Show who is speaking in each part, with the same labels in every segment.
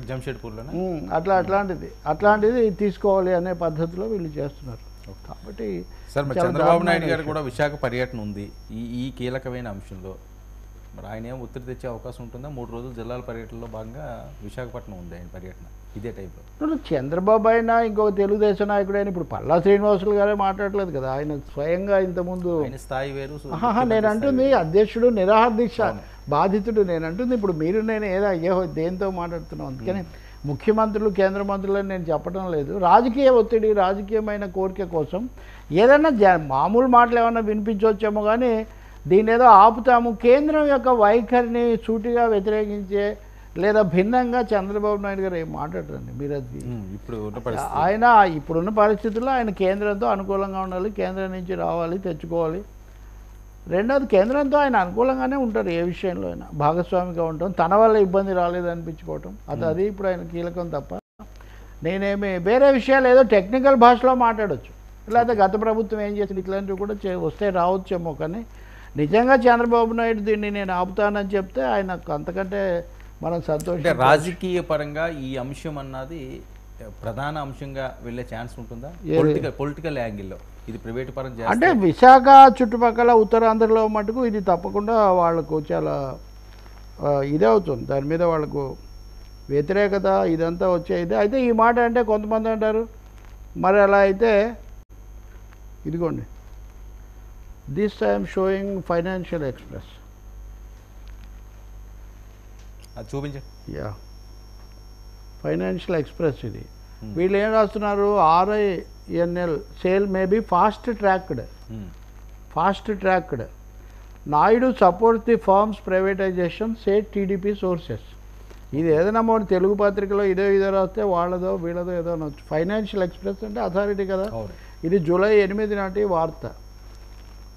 Speaker 1: జంషెడ్పూర్లోనే
Speaker 2: అట్లాంటిది తీసుకోవాలి అనే పద్ధతిలో వీళ్ళు చేస్తున్నారు. కాబట్టి
Speaker 1: సార్ మరి చంద్రబాబు నాయుడు గారు కూడా విశాఖ పర్యటన ఉంది ఈ కీలకమైన అంశంలో. మరి ఆయన ఏం ఒత్తిడి తెచ్చే అవకాశం ఉంటుందా? 3 రోజులు జిల్లాల పర్యటనలో భాగంగా విశాఖపట్నం ఉంది ఆయన పర్యటన ఇదే టైంలో.
Speaker 2: చంద్రబాబు అయినా ఇంకొక తెలుగుదేశం నాయకుడైనా ఇప్పుడు పల్లా శ్రీనివాసులు గారే మాట్లాడలేదు కదా, ఆయన స్వయంగా ఇంతకుముందు
Speaker 1: స్థాయి వేరు.
Speaker 2: నేను అంటుంది అధ్యక్షుడు నిరాహార దీక్ష బాధితుడు, నేను అంటుంది ఇప్పుడు మీరు నేను ఏదో అయ్యో దేంతో మాట్లాడుతున్నాం. అందుకని ముఖ్యమంత్రులు కేంద్ర మంత్రులని నేను చెప్పడం లేదు. రాజకీయ ఒత్తిడి రాజకీయమైన కోరిక కోసం ఏదైనా మామూలు మాటలు ఏమన్నా వినిపించవచ్చేమో, కానీ దీన్ని ఏదో ఆపుతాము కేంద్రం యొక్క వైఖరిని సూటిగా వ్యతిరేకించే లేదా భిన్నంగా చంద్రబాబు నాయుడు గారు ఏం మాట్లాడరండి. మీరు అది ఆయన ఇప్పుడున్న పరిస్థితుల్లో ఆయన కేంద్రంతో అనుకూలంగా ఉండాలి, కేంద్రం నుంచి రావాలి తెచ్చుకోవాలి. రెండవది కేంద్రంతో ఆయన అనుకూలంగానే ఉంటారు, ఏ విషయంలో అయినా భాగస్వామిగా ఉంటాం, తన వల్ల ఇబ్బంది రాలేదనిపించుకోవటం అది ఇప్పుడు ఆయన కీలకం తప్ప నేనేమి వేరే విషయాలు ఏదో టెక్నికల్ భాషలో మాట్లాడవచ్చు, లేకపోతే గత ప్రభుత్వం ఏం చేసింది ఇట్లాంటివి కూడా వస్తే రావచ్చేమో. కానీ నిజంగా చంద్రబాబు నాయుడు దీన్ని నేను ఆపుతానని చెప్తే ఆయన అంతకంటే మనం సంతోషం.
Speaker 1: రాజకీయ పరంగా ఈ అంశం అన్నది ప్రధాన అంశంగా వెళ్ళే ఛాన్స్ ఉంటుందా పొలిటికల్ యాంగిల్లో? ఇది ప్రైవేట్ పరంగా
Speaker 2: అంటే విశాఖ చుట్టుపక్కల ఉత్తరాంధ్రలో మటుకు ఇది తప్పకుండా వాళ్ళకు చాలా ఇదే అవుతుంది, దాని మీద వాళ్ళకు వ్యతిరేకత ఇదంతా వచ్చేది. అయితే ఈ మాట అంటే కొంతమంది అంటారు మరి అలా అయితే ఇదిగోండి this I'm showing Financial Express
Speaker 1: చూపించండి.
Speaker 2: యా ఫైనాన్షియల్ ఎక్స్ప్రెస్ ఇది. వీళ్ళు ఏం రాస్తున్నారు, RINL sale may be fast tracked Naidu support the firm's privatisation says TDP sources. ఇది ఏదైనా మన తెలుగు పత్రికలో ఇదో రాస్తే వాళ్ళదో వీళ్ళదో ఏదో అనొచ్చు. ఫైనాన్షియల్ ఎక్స్ప్రెస్ అంటే అథారిటీ కదా. ఇది జూలై 8 నాటి వార్త.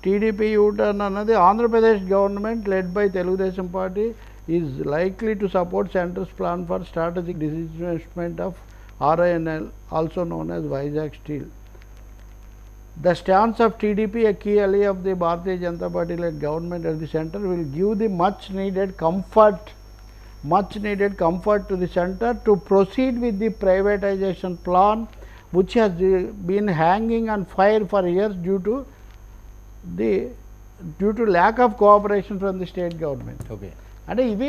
Speaker 2: TDP యూటర్న్ అన్నది Andhra Pradesh government led by Telugu Desam party is likely to support Centre's plan for strategic disinvestment of RINL, also known as Vizag Steel. The stance of TDP, a key ally of the Bharatiya Janata Party-led government at the centre, will give the much needed comfort to the centre to proceed with the privatization plan, which has been hanging on fire for years due to lack of cooperation from the state government.
Speaker 1: Okay.
Speaker 2: అంటే ఇవి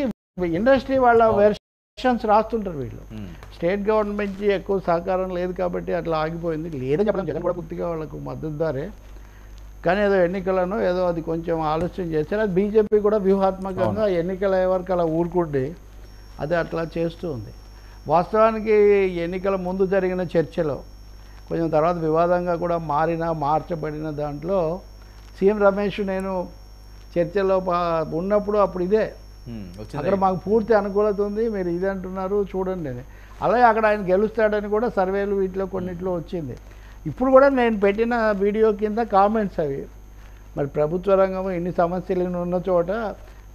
Speaker 2: industry వాళ్ళ versions రాస్తుంటారు వీళ్ళు. State government నుంచి ఎక్కువ సహకారం లేదు కాబట్టి అట్లా ఆగిపోయింది. లేదని చెప్పడం జగన్ కూడా పూర్తిగా వాళ్ళకు మద్దతుదారే, కానీ ఏదో ఎన్నికలను ఏదో అది కొంచెం ఆలస్యం చేశారు. అది బీజేపీ కూడా వ్యూహాత్మకంగా ఎన్నికల వరకు అలా ఊరుకుంటే అది అట్లా చేస్తూ ఉంది. వాస్తవానికి ఎన్నికల ముందు జరిగిన చర్చలో కొంచెం తర్వాత వివాదంగా కూడా మార్చబడిన దాంట్లో సీఎం రమేష్ నేను చర్చలో ఉన్నప్పుడు అప్పుడు ఇదే అక్కడ మాకు పూర్తి అనుకూలత ఉంది, మీరు ఇది అంటున్నారు చూడండి అని. అలాగే అక్కడ ఆయన గెలుస్తాడని కూడా సర్వేలు వీటిలో కొన్నిట్లో వచ్చింది. ఇప్పుడు కూడా నేను పెట్టిన వీడియో కింద కామెంట్స్ అవి, మరి ప్రభుత్వ రంగం ఇన్ని సమస్యలు ఉన్న చోట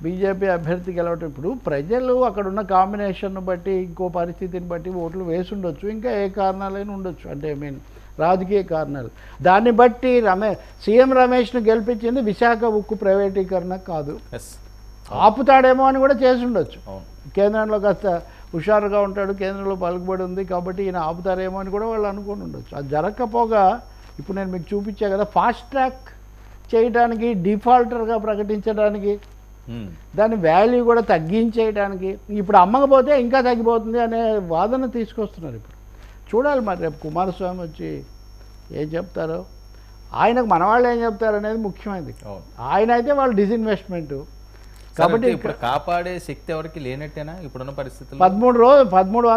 Speaker 2: బీజేపీ అభ్యర్థి గెలవటం. ఇప్పుడు ప్రజలు అక్కడ ఉన్న కాంబినేషన్ను బట్టి ఇంకో పరిస్థితిని బట్టి ఓట్లు వేసుండొచ్చు, ఇంకా ఏ కారణాలైనా ఉండొచ్చు, అంటే రాజకీయ కారణాలు. దాన్ని బట్టి సీఎం రమేష్ను గెలిపించింది విశాఖ ఉక్కు ప్రైవేటీకరణ కాదు, ఆపుతాడేమో అని కూడా చేసి ఉండొచ్చు. కేంద్రంలో కాస్త హుషారుగా ఉంటాడు, కేంద్రంలో పలుకుబడి ఉంది కాబట్టి ఈయన ఆపుతారేమో అని కూడా వాళ్ళు అనుకుని ఉండొచ్చు. అది జరగకపోగా ఇప్పుడు నేను మీకు చూపించా కదా, ఫాస్ట్ ట్రాక్ చేయడానికి, డిఫాల్టర్గా ప్రకటించడానికి, దాని వాల్యూ కూడా తగ్గించేయడానికి, ఇప్పుడు అమ్మకపోతే ఇంకా తగ్గిపోతుంది అనే వాదన తీసుకొస్తున్నారు. ఇప్పుడు చూడాలి మరి రేపు కుమారస్వామి వచ్చి ఏం చెప్తారో, ఆయనకు మనవాళ్ళు ఏం చెప్తారు అనేది ముఖ్యమైనది. ఆయన అయితే వాళ్ళు డిస్ఇన్వెస్ట్మెంట్
Speaker 1: కాబట్టి ఇప్పుడు కాపాడే శక్తి ఎవరికి లేనట్టేనా ఇప్పుడున్న పరిస్థితుల్లో?
Speaker 2: 13